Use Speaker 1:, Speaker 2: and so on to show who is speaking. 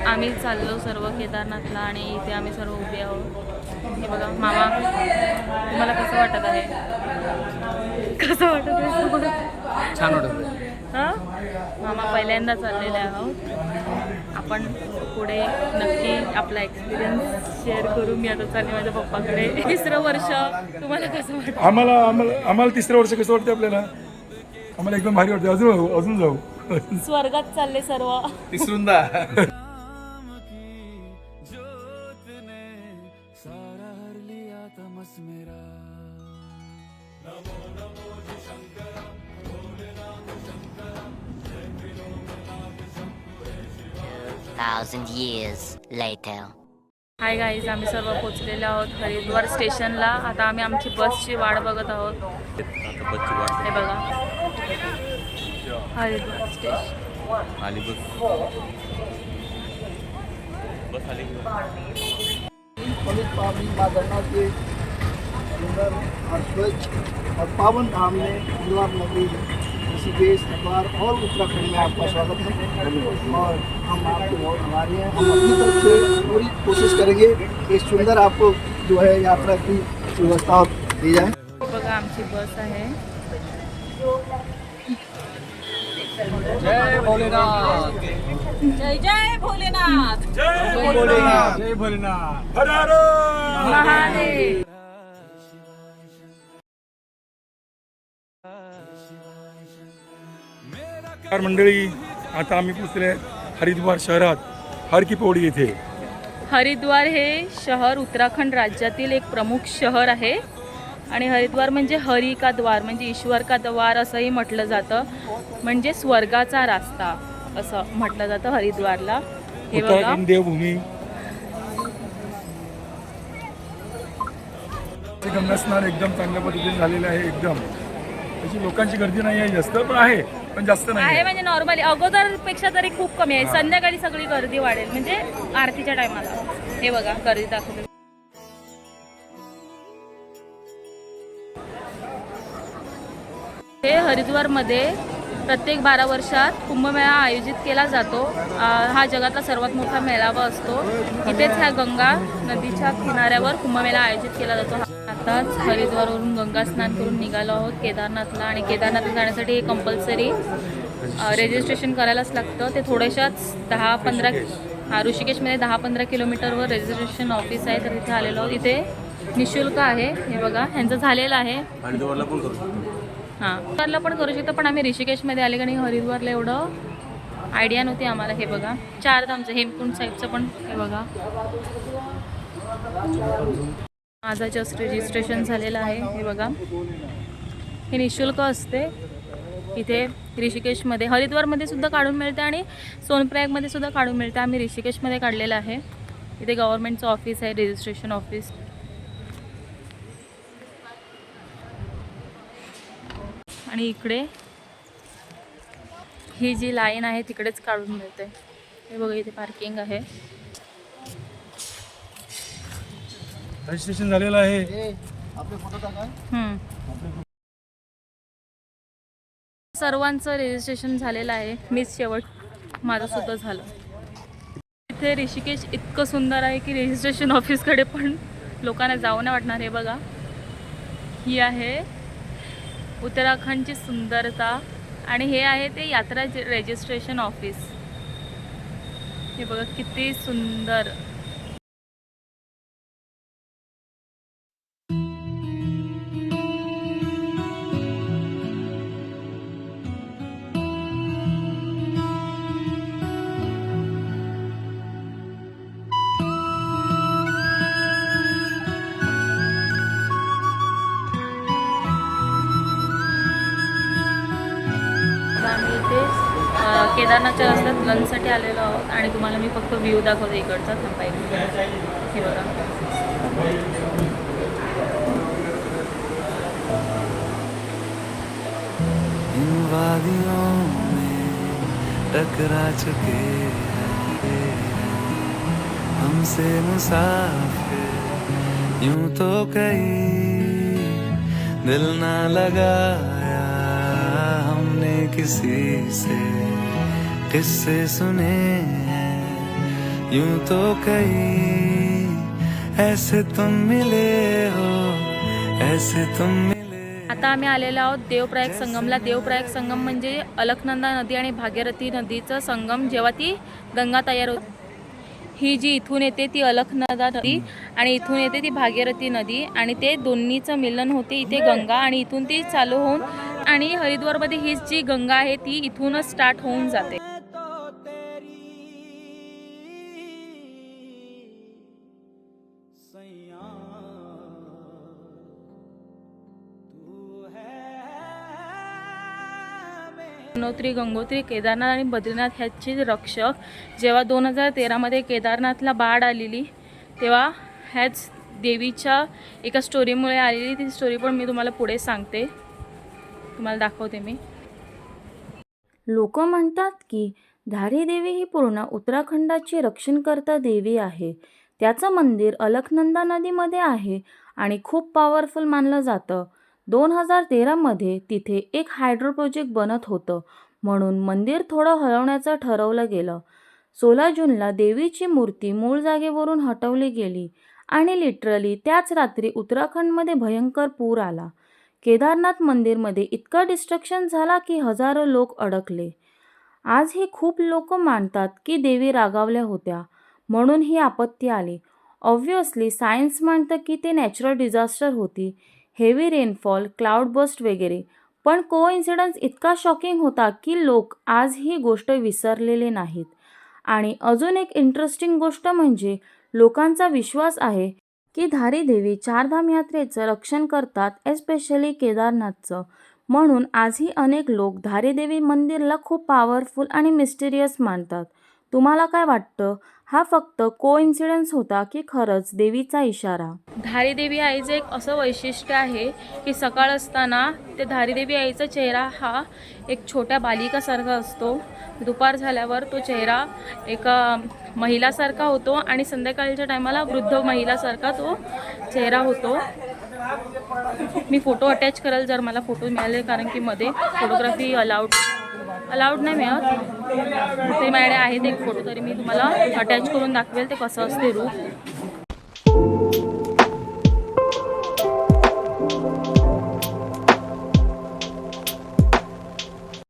Speaker 1: आम्ही चाललो सर्व केदारनाथला आणि इथे आम्ही सर्व उभे आहोत. हे बघा मामा, तुम्हाला कसं वाटत आहे? कसं वाटत आहे?
Speaker 2: छान वाटत आहे.
Speaker 1: हां, मामा पहिल्यांदा चाललेले आहोत. आपण पुढे नक्की आपला एक्सपिरियन्स शेअर करू. मी आता चालले माझ्या पप्पाकडे. 3रं वर्ष. तुम्हाला कसं वाटतं?
Speaker 3: आम्हाला 3रं वर्ष कसं वाटतं आपल्याला? आम्हाला एकदम भारी वाटतं. अजून जाऊ.
Speaker 1: स्वर्गात चालले सर्व.
Speaker 2: तिसरूंदा
Speaker 4: Thousand years later.
Speaker 1: Hi guys, आम्ही सर्व पोचलेलो आहोत हरिद्वार स्टेशनला. आता आम्ही आमची बसची वाट बघत आहोत. हे बघा हरिद्वार स्टेशन
Speaker 2: आली बस आली.
Speaker 5: पवित्र पावन माँ गंगा के सुंदर और स्वच्छ और पावन धाम में हरिद्वार नगरी ऋषिकेश हरिद्वार और उत्तराखंड में आपका स्वागत है. और हम आपके बहुत आभारी हैं. हम अपनी तरफ से पूरी कोशिश करेंगे कि सुंदर आपको जो है यात्रा की व्यवस्था दी जाए.
Speaker 1: बघा आमची बस आहे.
Speaker 2: जय भोलेनाथ.
Speaker 1: जय जय भोलेनाथ.
Speaker 2: जय भोलेनाथ. जय भोलेनाथ. हर हर
Speaker 1: महादेव.
Speaker 3: मंडळी, आता आम्ही पोचले हरिद्वार शहरात हर की पौडी येथे.
Speaker 1: हरिद्वार हे शहर उत्तराखंड राज्यातील एक प्रमुख शहर आहे. आणि हरिद्वार म्हणजे हरी का द्वार म्हणजे ईश्वर का द्वार असंही म्हटलं जातं. म्हणजे स्वर्गाचा रास्ता असं म्हटलं जातं हरिद्वारला. हे बघा
Speaker 3: उत्तराखंड देवभूमी. गंगा स्नान एकदम चांगल्या पद्धतीने झालेलं आहे. एकदम त्याची लोकांची गर्दी नाही आहे जास्त, पण आहे, पण जास्त नाही
Speaker 1: आहे. म्हणजे नॉर्मली अगोदरपेक्षा तरी खूप कमी आहे. संध्याकाळी सगळी गर्दी वाढेल म्हणजे आरतीच्या टायमाला. हे बघा गर्दी दाखवली. हे हरिद्वारमध्ये प्रत्येक 12 वर्षात कुंभमेळा आयोजित केला जातो. हा जगातला सर्वात मोठा मेळावा असतो. इथेच ह्या गंगा नदीच्या किनाऱ्यावर कुंभमेळा आयोजित केला जातो. आताच हरिद्वारवरून गंगा स्नान करून निघालो आहोत केदारनाथला. आणि केदारनाथला जाण्यासाठी हे कंपल्सरी रजिस्ट्रेशन करायलाच लागतं. ते थोड्याशाच 10-15 ऋषिकेशमध्ये 10-15 किलोमीटरवर रजिस्ट्रेशन ऑफिस आहे. तर तिथे आलेलो आहोत. इथे निःशुल्क आहे. हे बघा ह्यांचं झालेलं आहे.
Speaker 2: हरिद्वारला पण करू शकतो.
Speaker 1: हां, हरिद्वारला पण करू शकतो, पण आम्ही ऋषिकेशमध्ये आले कारण हरिद्वारला एवढं आयडिया नव्हती आम्हाला. हे बघा चारधामचं हेमकुंड साहिबचं पण हे बघा. माझं जस्ट रजिस्ट्रेशन झालेलं आहे. हे बघा हे निःशुल्क असते. इथे ऋषिकेशमध्ये हरिद्वारमध्ये सुद्धा काढून मिळते आणि सोनप्रयागमध्ये सुद्धा काढून मिळते. आम्ही ऋषिकेशमध्ये काढलेलं आहे. इथे गव्हर्नमेंटचं ऑफिस आहे, रजिस्ट्रेशन ऑफिस. आणि इकडे ही जी लाईन आहे तिकडेच काढून मिळते. हे बघा इथे पार्किंग आहे.
Speaker 3: रजिस्ट्रेशन झालेलं आहे.
Speaker 1: सर्वांचं रजिस्ट्रेशन झालेलं आहे. मीच शेवट माझं सुद्धा झालं. इथे ऋषिकेश इतकं सुंदर आहे की रजिस्ट्रेशन ऑफिसकडे पण लोकांना जाऊ नाही वाटणार. हे बघा ही आहे उत्तराखंडची सुंदरता. आणि हे आहे ते यात्रा रजिस्ट्रेशन ऑफिस. हे बघा किती सुंदर. आम्ही इथे केदारनाथच्या रस्त्यात लंचसाठी आलेलो आहोत. आणि तुम्हाला मी फक्त व्ह्यू दाखवते इकडचा. थांबायला हे बघा
Speaker 4: वादियों में टकरा चुके हैं, हमसे मुसाफिर यूं तो कहीं दिल ना लगाया हमने किसी से, किस्से सुने हैं यूं तो कहीं, ऐसे तुम मिले हो, ऐसे तुम मिले।
Speaker 1: आता आम्ही आलेलो आहोत देवप्रयाग संगमला. देवप्रयाग संगम म्हणजे अलकनंदा नदी आणि भागीरथी नदीचं संगम. जेव्हा ती गंगा तयार होते, ही जी इथून येते ती अलकनंदा नदी आणि इथून येते ती भागीरथी नदी आणि ते दोन्हीचं मिलन होते इथे गंगा आणि इथून ती चालू होऊन आणि हरिद्वारमध्ये ही जी गंगा आहे ती इथूनच स्टार्ट होऊन जाते. यमुनोत्री, गंगोत्री, केदारनाथ आणि बद्रीनाथ ह्याचे रक्षक जेव्हा 2013मध्ये केदारनाथला बाढ आलेली तेव्हा ह्याच देवीच्या एका स्टोरीमुळे आलेली. ती स्टोरी पण मी तुम्हाला पुढे सांगते, तुम्हाला दाखवते मी.
Speaker 6: लोक म्हणतात की धारी देवी ही पूर्ण उत्तराखंडाची रक्षणकर्ता देवी आहे. त्याचं मंदिर अलकनंदा नदीमध्ये आहे आणि खूप पॉवरफुल मानलं जातं. 2013मध्ये तिथे एक हायड्रो प्रोजेक्ट बनत होतं म्हणून मंदिर थोडं हलवण्याचं ठरवलं गेलं. 16 जूनला देवीची मूर्ती मूळ जागेवरून हटवली गेली आणि लिटरली त्याच रात्री उत्तराखंडमध्ये भयंकर पूर आला. केदारनाथ मंदिरमध्ये इतका डिस्ट्रक्शन झाला की हजारो लोक अडकले. आजही खूप लोक मानतात की देवी रागावल्या होत्या म्हणून ही आपत्ती आली. ऑब्व्हियसली सायन्स म्हणतं की ते नॅचरल डिझास्टर होती, हेवी रेनफॉल, क्लाउड बस्ट वगैरे. पण कोइन्सिडन्स इतका शॉकिंग होता की लोक आज ही गोष्ट विसरलेले नाहीत. आणि अजून एक इंटरेस्टिंग गोष्ट म्हणजे लोकांचा विश्वास आहे की धारी देवी चारधाम यात्रेचं रक्षण करतात, एस्पेशली केदारनाथचं. म्हणून आजही अनेक लोक धारी देवी मंदिरला खूप पॉवरफुल आणि मिस्टिरियस मानतात. तुम्हाला काय वाटतं? हा फक्त कोइन्सिडन्स होता की खरंच देवीचा इशारा?
Speaker 1: धारी देवी आईचं एक असं वैशिष्ट्य आहे की सकाळ असताना ते धारी देवी आईचा चेहरा हा एक छोट्या बालिकासारखा असतो. दुपार झाल्यावर तो चेहरा एका महिलासारखा होतो आणि संध्याकाळच्या टायमाला वृद्ध महिलासारखा तो चेहरा होतो. मी फोटो अटॅच करेल जर मला फोटो मिळाले, कारण की मध्ये फोटोग्राफी अलाउड नाही मिळत. ते माझ्याकडे आहेत एक फोटो, तरी मी तुम्हाला अटॅच करून दाखवेल ते कसं असते रूप.